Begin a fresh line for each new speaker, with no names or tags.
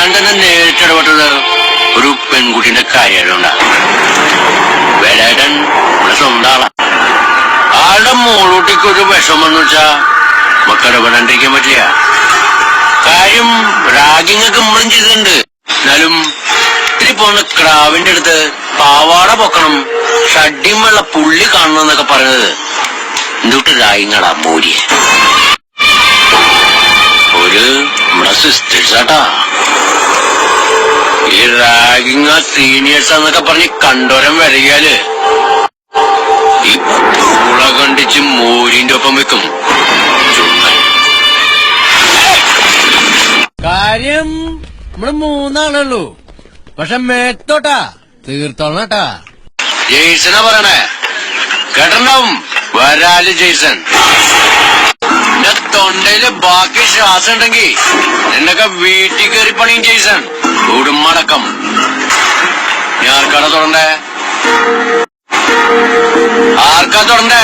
ഞാൻ തന്നെ നേരിട്ടിടപെട്ടത് ഒരു പെൺകുട്ടിന്റെ കാര്യമുണ്ട. വേലായിട്ടൻ ഇവിടെ സ്വന്തം ആളാ. ആളുടെ മോളൂട്ടിക്ക് ഒരു വിഷമെന്ന് വെച്ചാ നമുക്ക് ഇടപെടാണ്ടിരിക്കാൻ പറ്റില്ല. കാര്യം റാഗിങ്ങൊക്കെ നമ്മളും ചെയ്തിട്ടുണ്ട്. എന്നാലും ഇത്തിരി പോന്ന ക്രാവിന്റെ അടുത്ത് പാവാട പൊക്കണം, ഷഡ്യം വെള്ള പുള്ളി കാണണം എന്നൊക്കെ പറയുന്നത് എന്തുട്ട് റാഗിങ്ങളാ മൂരിയെ. ഒരു നമ്മുടെ സിസ്റ്റേഴ്സാട്ടാ. ഈ റാഗിങ് സീനിയേഴ്സ് എന്നൊക്കെ പറഞ്ഞ് കണ്ടോരം വരികയാല് ഈ പൂള കണ്ടിച്ച് മോരിന്റെ ഒപ്പം വെക്കും. കാര്യം നമ്മള് മൂന്നാളുള്ളൂ, പക്ഷെ മേത്തോട്ടാ തീർത്തോളട്ടാ. ജെയ്സനാ പറയണേ, കേട്ടിട്ടുണ്ടാവും വരാല് ജെയ്സൺ. എന്റെ തൊണ്ടയില് ബാക്കി ശ്വാസം ഉണ്ടെങ്കിൽ എന്നൊക്കെ വീട്ടിൽ കയറി പണിയും ജെയ്സൺ, കുടുംബടക്കം. ഞാൻ ആർക്കാടാ തുടണ്ടേ? ആർക്കാ തുടണ്ടേ?